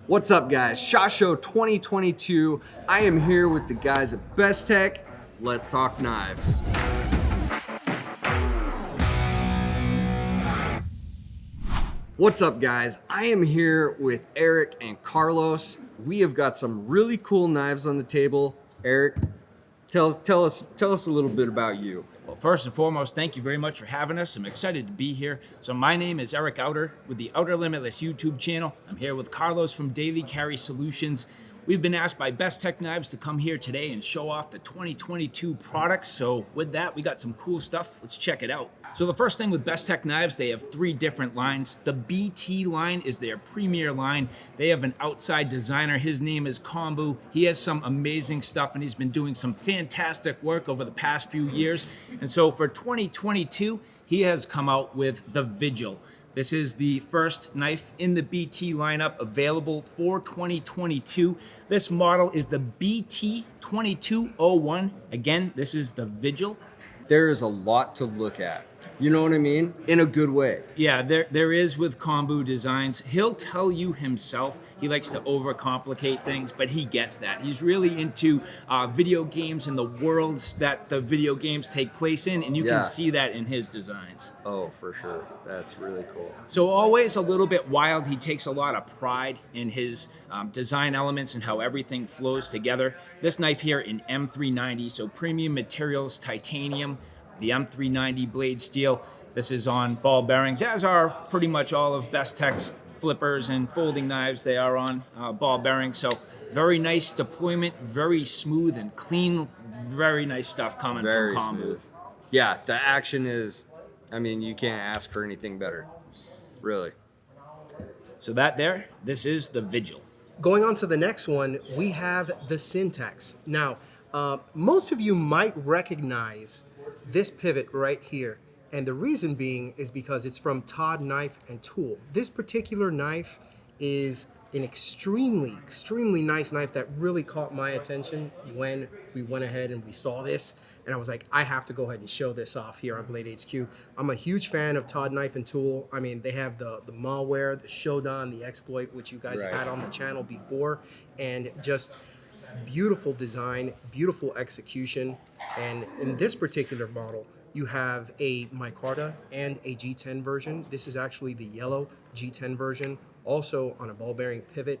What's up, guys? SHOT Show 2022. I am here with the guys at Bestech. Let's talk knives. What's up, guys? I am here with Eric and Carlos. We have got some really cool knives on the table. Eric, tell us a little bit about you. Well, first and foremost, thank you very much for having us. I'm excited to be here. So my name is Eric Outer with the Outer Limitless YouTube channel. I'm here with Carlos from Daily Carry Solutions. We've been asked by Bestech Knives to come here today and show off the 2022 products. So with that, we got some cool stuff. Let's check it out. So the first thing with Bestech Knives, they have three different lines. The BT line is their premier line. They have an outside designer. His name is Kombu. He has some amazing stuff and he's been doing some fantastic work over the past few years. And so for 2022, he has come out with the Vigil. This is the first knife in the BT lineup available for 2022. This model is the BT2201. Again, this is the Vigil. There is a lot to look at. You know what I mean? In a good way. Yeah, there is with Kombu Designs. He'll tell you himself. He likes to overcomplicate things, but he gets that. He's really into video games and the worlds that the video games take place in, and you can see that in his designs. Oh, for sure. That's really cool. So always a little bit wild. He takes a lot of pride in his design elements and how everything flows together. This knife here in M390, so premium materials, titanium, the M390 blade steel. This is on ball bearings, as are pretty much all of Bestech's flippers and folding knives. They are on ball bearings. So very nice deployment, very smooth and clean. Very nice stuff coming from Kombu. Smooth. Yeah, the action is, I mean, you can't ask for anything better, really. So this is the Vigil. Going on to the next one, we have the Syntax. Now, most of you might recognize this pivot right here. And the reason being is because it's from Todd Knife and Tool. This particular knife is an extremely nice knife that really caught my attention when we went ahead and we saw this. And I was like, I have to go ahead and show this off here on Blade HQ. I'm a huge fan of Todd Knife and Tool. I mean, they have the malware, the Shodan, the Exploit, which you guys have had on the channel before. And just beautiful design, beautiful execution. And in this particular model, you have a micarta and a G10 version. This is actually the yellow G10 version, also on a ball bearing pivot.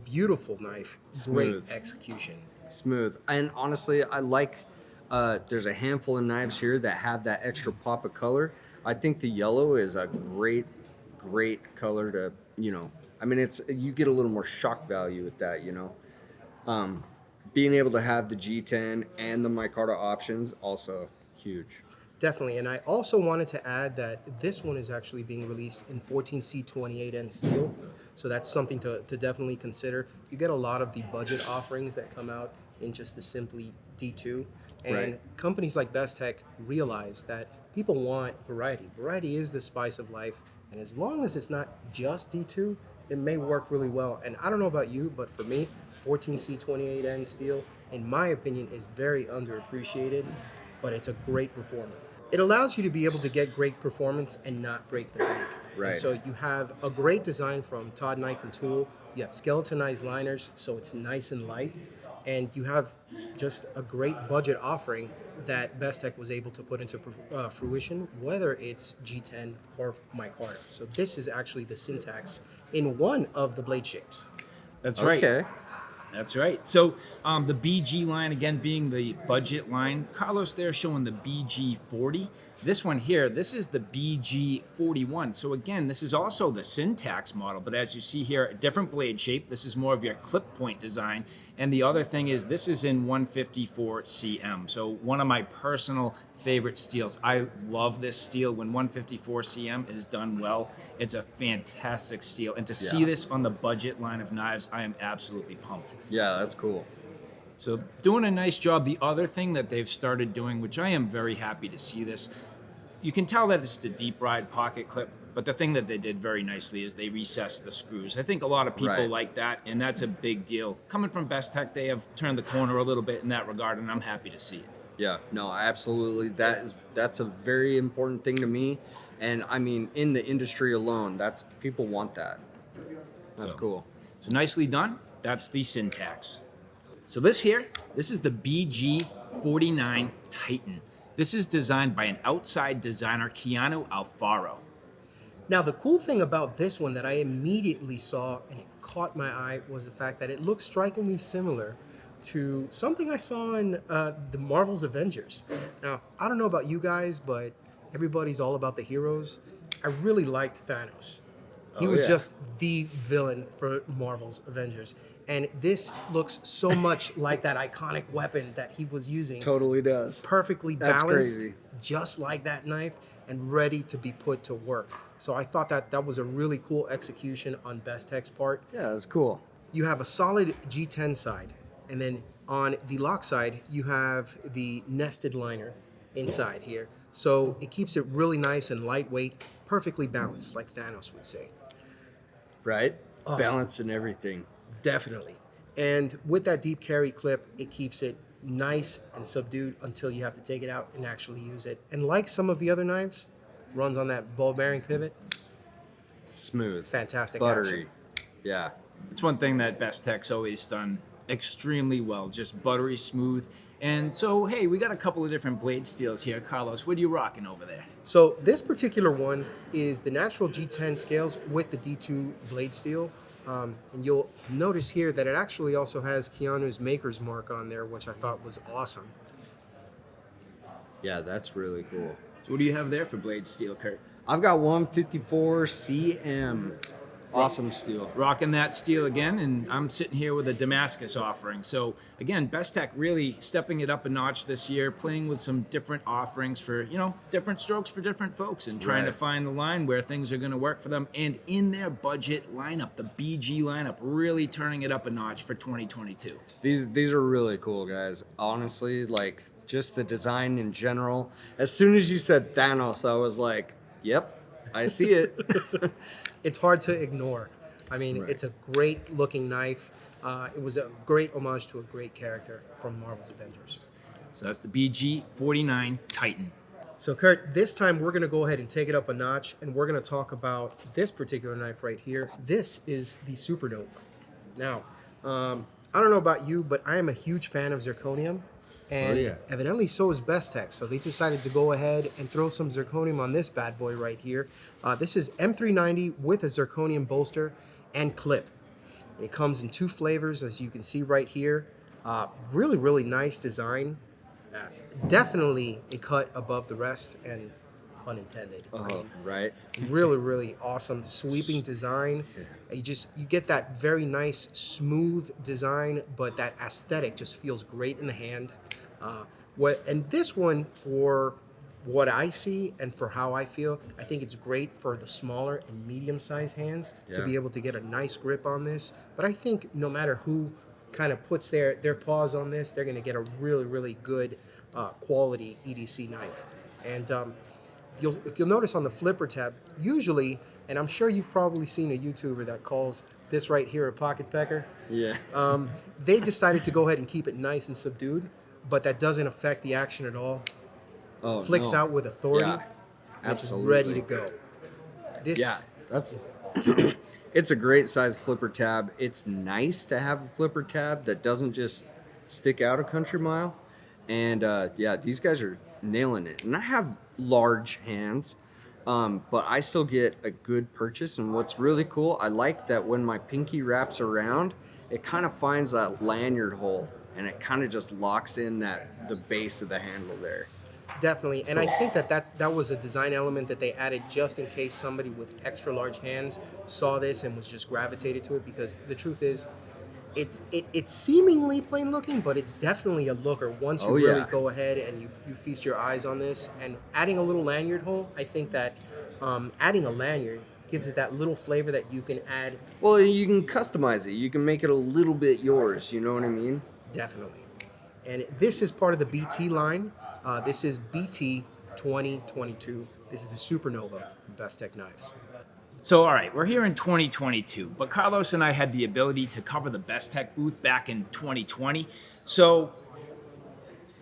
Beautiful knife, Smooth. Great execution. Smooth. And honestly, I like, there's a handful of knives here that have that extra pop of color. I think the yellow is a great color to, I mean, you get a little more shock value with that, being able to have the G10 and the micarta options, also huge. Definitely, and I also wanted to add that this one is actually being released in 14C28N steel, so that's something to definitely consider. You get a lot of the budget offerings that come out in just the simply D2, and companies like Bestech realize that people want variety. Variety is the spice of life, and as long as it's not just D2, it may work really well. And I don't know about you, but for me, 14C28N steel, in my opinion, is very underappreciated, but it's a great performer. It allows you to be able to get great performance and not break the bank. Right. And so you have a great design from Todd Knife and Tool. You have skeletonized liners, so it's nice and light. And you have just a great budget offering that Bestech was able to put into fruition, whether it's G10 or micarta. So this is actually the Syntax in one of the blade shapes. That's right. Okay. That's right. So the BG line, again, being the budget line. Carlos there showing the BG40. This one here, this is the BG41. So again, this is also the Syntax model, but as you see here, a different blade shape. This is more of your clip point design. And the other thing is this is in 154 cm. So one of my personal favorite steels. I love this steel. When 154 cm is done well, it's a fantastic steel. And to see this on the budget line of knives, I am absolutely pumped. Yeah, that's cool. So doing a nice job. The other thing that they've started doing, which I am very happy to see this, you can tell that it's the deep ride pocket clip, but the thing that they did very nicely is they recessed the screws. I think a lot of people like that, and that's a big deal. Coming from Bestech, they have turned the corner a little bit in that regard, and I'm happy to see it. Yeah, no, absolutely. That's a very important thing to me. And I mean, in the industry alone, people want that. That's cool. So nicely done. That's the Syntax. So this is the BG45 Titan. This is designed by an outside designer, Keanu Alfaro. Now, the cool thing about this one that I immediately saw and it caught my eye was the fact that it looks strikingly similar to something I saw in the Marvel's Avengers. Now, I don't know about you guys, but everybody's all about the heroes. I really liked Thanos. He was just the villain for Marvel's Avengers. And this looks so much like that iconic weapon that he was using. Totally does. Perfectly That's balanced, crazy. just like that knife, and ready to be put to work. So I thought that that was a really cool execution on Bestech's part. Yeah, that's cool. You have a solid G10 side, and then on the lock side, you have the nested liner inside here. So it keeps it really nice and lightweight, perfectly balanced, like Thanos would say. Right? Balance and everything. Definitely. And with that deep carry clip, it keeps it nice and subdued until you have to take it out and actually use it. And like some of the other knives, runs on that ball bearing pivot. Smooth. Fantastic Buttery. action. Yeah. It's one thing that Bestech's always done extremely well, just buttery smooth. And so, hey, we got a couple of different blade steels here. Carlos, what are you rocking over there? So this particular one is the natural G10 scales with the D2 blade steel. And you'll notice here that it actually also has Keanu's maker's mark on there, which I thought was awesome. Yeah, that's really cool. So what do you have there for blade steel, Kurt? I've got 154 CM. Awesome steel. Rocking that steel again, and I'm sitting here with a Damascus offering. So again, Bestech really stepping it up a notch this year, playing with some different offerings for, different strokes for different folks, and trying to find the line where things are going to work for them. And in their budget lineup, the BG lineup, really turning it up a notch for 2022. These are really cool, guys. Honestly, like just the design in general. As soon as you said Thanos, I was like, yep, I see it. It's hard to ignore. I mean, it's a great looking knife. It was a great homage to a great character from Marvel's Avengers. So that's the BG45 Titan. So Kurt, this time we're going to go ahead and take it up a notch, and we're going to talk about this particular knife right here. This is the Supernova. Now, I don't know about you, but I am a huge fan of zirconium. And evidently so is Bestech. So they decided to go ahead and throw some zirconium on this bad boy right here. This is M390 with a zirconium bolster and clip. And it comes in two flavors, as you can see right here. Really, really nice design. Definitely a cut above the rest, and pun intended. Right. Really, really awesome sweeping design. You get that very nice smooth design, but that aesthetic just feels great in the hand. And this one, for what I see and for how I feel, I think it's great for the smaller and medium-sized hands to be able to get a nice grip on this. But I think no matter who kind of puts their paws on this, they're going to get a really, really good quality EDC knife. And if you'll notice on the flipper tab, usually, and I'm sure you've probably seen a YouTuber that calls this right here a pocket pecker. Yeah. They decided to go ahead and keep it nice and subdued, but that doesn't affect the action at all. Flicks out with authority. Yeah, absolutely. Ready to go. That's it's a great size flipper tab. It's nice to have a flipper tab that doesn't just stick out a country mile. And these guys are nailing it. And I have large hands, but I still get a good purchase. And what's really cool, I like that when my pinky wraps around, it kind of finds that lanyard hole, and it kind of just locks in the base of the handle there. Definitely. And I think that was a design element that they added just in case somebody with extra large hands saw this and was just gravitated to it, because the truth is, it's seemingly plain looking, but it's definitely a looker once you really go ahead and you feast your eyes on this. And adding a little lanyard hole, I think that adding a lanyard gives it that little flavor that you can add. Well, you can customize it. You can make it a little bit yours. You know what I mean? Definitely. And this is part of the BT line. This is BT 2022. This is the Supernova from Bestech Knives. So, all right, we're here in 2022, but Carlos and I had the ability to cover the Bestech booth back in 2020. So,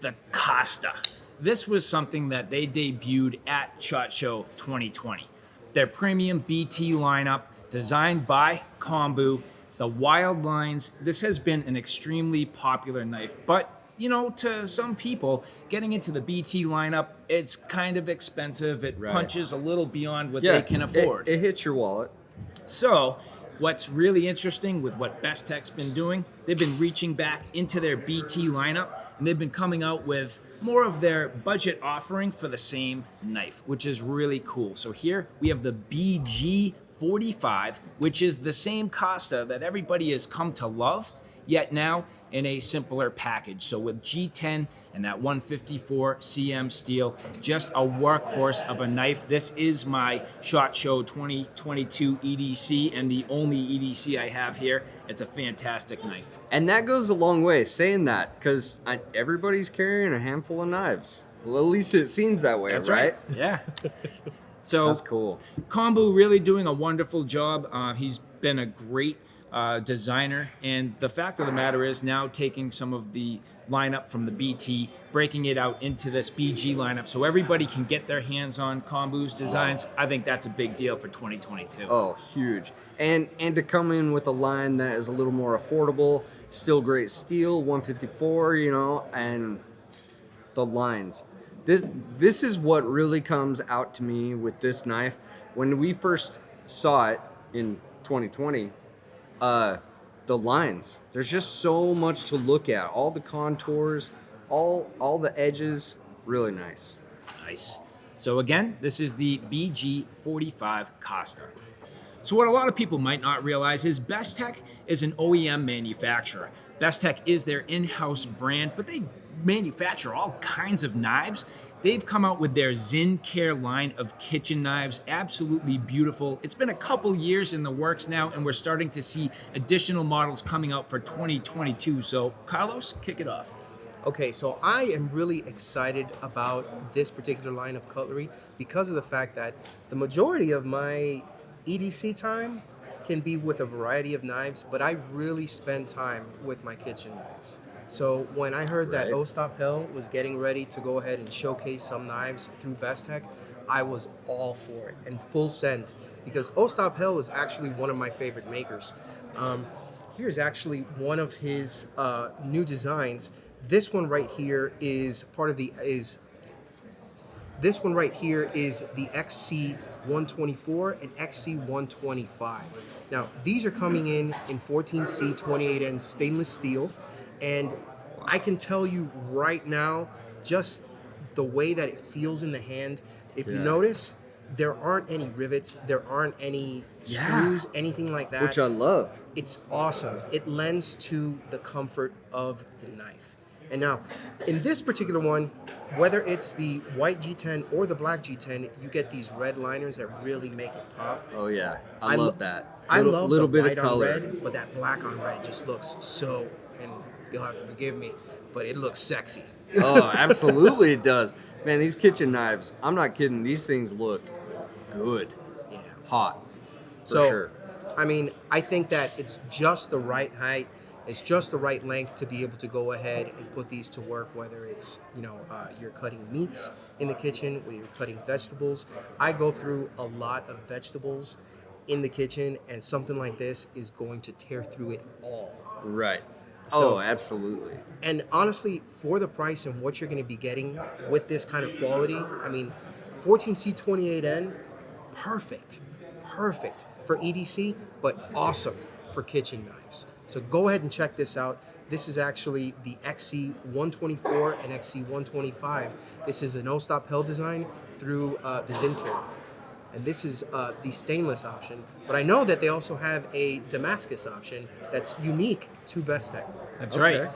the Costa. This was something that they debuted at SHOT Show 2020. Their premium BT lineup, designed by Kombu, the Wild Lines. This has been an extremely popular knife, but you know, to some people, getting into the BT lineup, it's kind of expensive. It Right. punches a little beyond what Yeah, they can afford. It hits your wallet. So, what's really interesting with what Bestech's been doing, they've been reaching back into their BT lineup, and they've been coming out with more of their budget offering for the same knife, which is really cool. So here we have the BG45, which is the same Costa that everybody has come to love, yet now in a simpler package. So with G10 and that 154 cm steel, just a workhorse of a knife. This is my SHOT Show 2022 EDC and the only EDC I have here. It's a fantastic knife. And that goes a long way, saying that, because everybody's carrying a handful of knives. Well, at least it seems that way, That's right? Yeah. So That's cool. Kombu really doing a wonderful job. He's been a great designer, and the fact of the matter is now taking some of the lineup from the BT, breaking it out into this BG lineup so everybody can get their hands on Kombu's designs. I think that's a big deal for 2022. Oh, huge. And to come in with a line that is a little more affordable, still great steel, 154, you know, and the lines. This is what really comes out to me with this knife. When we first saw it in 2020, the lines. There's just so much to look at. All the contours, all the edges, really nice. Nice. So again, this is the BG45 Costa. So what a lot of people might not realize is Bestech is an OEM manufacturer. Bestech is their in-house brand, but they manufacture all kinds of knives. They've come out with their Zen Care line of kitchen knives, absolutely beautiful. It's been a couple years in the works now, and we're starting to see additional models coming out for 2022. So Carlos, kick it off. Okay, so I am really excited about this particular line of cutlery because of the fact that the majority of my EDC time can be with a variety of knives, but I really spend time with my kitchen knives. So when I heard that Right. Ostap Hell was getting ready to go ahead and showcase some knives through Bestech, I was all for it and full send because Ostap Hell is actually one of my favorite makers. Here's actually one of his new designs. This one right here is part of the This one right here is the XC124 and XC125. Now, these are coming in 14C 28N stainless steel, and I can tell you right now, just the way that it feels in the hand, if you Yeah. notice, there aren't any rivets, there aren't any screws, anything like that. Which I love. It's awesome. It lends to the comfort of the knife. And now, in this particular one, whether it's the white G10 or the black G10, you get these red liners that really make it pop. Oh yeah, I I lo- love that. I love little the bit white of on color. red, but that black on red just looks so, and you'll have to forgive me, but it looks sexy. Oh, absolutely it does. Man, these kitchen knives, I'm not kidding. These things look good. Yeah. Hot. For So, sure. I mean, I think that it's just the right height. It's just the right length to be able to go ahead and put these to work, whether it's, you're cutting meats in the kitchen or you're cutting vegetables. I go through a lot of vegetables in the kitchen, and something like this is going to tear through it all. Right. So- Oh, absolutely. And honestly, for the price and what you're going to be getting with this kind of quality, I mean, 14C28N, perfect for EDC, but awesome for kitchen knives. So go ahead and check this out. This is actually the XC124 and XC125. This is an Ostap Hell design through the Zen Care line. And this is the stainless option. But I know that they also have a Damascus option that's unique to Bestech. That's Okay. right.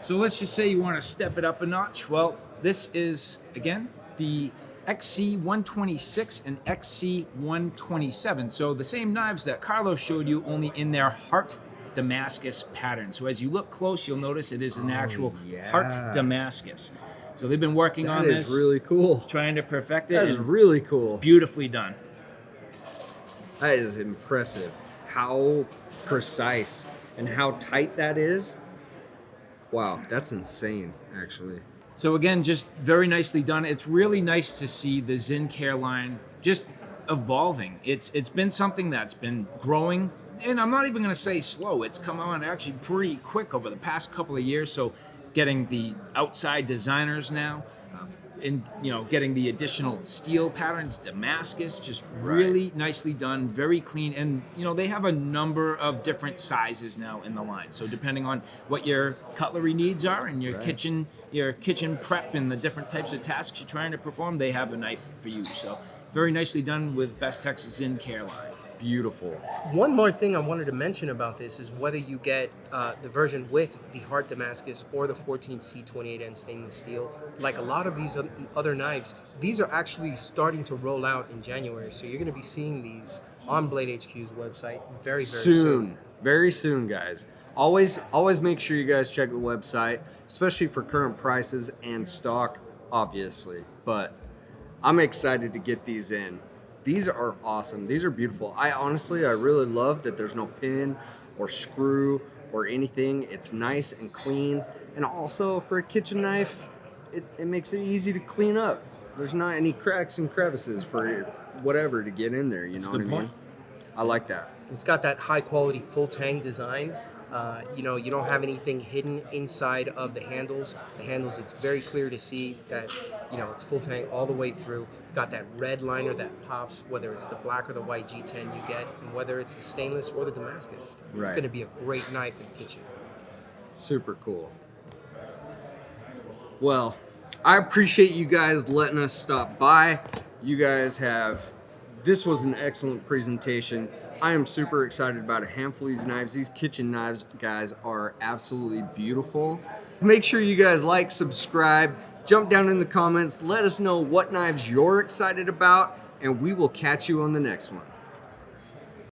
So let's just say you want to step it up a notch. Well, this is, again, the XC126 and XC127. So the same knives that Carlos showed you, only in their heart Damascus pattern. So as you look close, you'll notice it is an actual yeah. heart Damascus. So they've been working on That this, is really cool. trying to perfect it. That is and really cool. beautifully done. That is impressive. How precise and how tight that is. Wow, that's insane, actually. So again, just very nicely done. It's really nice to see the Zen Care line just evolving. It's been something that's been growing and I'm not even going to say slow. It's come on actually pretty quick over the past couple of years. So, getting the outside designers now, and getting the additional steel patterns, Damascus, just really nicely done, very clean. And they have a number of different sizes now in the line. So depending on what your cutlery needs are and your kitchen prep and the different types of tasks you're trying to perform, they have a knife for you. So very nicely done with Bestech's Zin Care line. Beautiful. One more thing I wanted to mention about this is whether you get the version with the hard Damascus or the 14C28N stainless steel. Like a lot of these other knives, these are actually starting to roll out in January. So you're going to be seeing these on Blade HQ's website very soon. Very soon, guys. Always make sure you guys check the website, especially for current prices and stock, obviously. But I'm excited to get these in. These are awesome. These are beautiful. I really love that there's no pin or screw or anything. It's nice and clean. And also for a kitchen knife, it makes it easy to clean up. There's not any cracks and crevices for whatever to get in there. You know what I mean? I like that. It's got that high quality full tang design. You don't have anything hidden inside of the handles. The handles, it's very clear to see that, it's full tang all the way through. It's got that red liner that pops, whether it's the black or the white G10 you get, and whether it's the stainless or the Damascus. It's going to be a great knife in the kitchen. Super cool. Well, I appreciate you guys letting us stop by. This was an excellent presentation. I am super excited about a handful of these knives. These kitchen knives, guys, are absolutely beautiful. Make sure you guys like, subscribe, jump down in the comments, let us know what knives you're excited about, and we will catch you on the next one.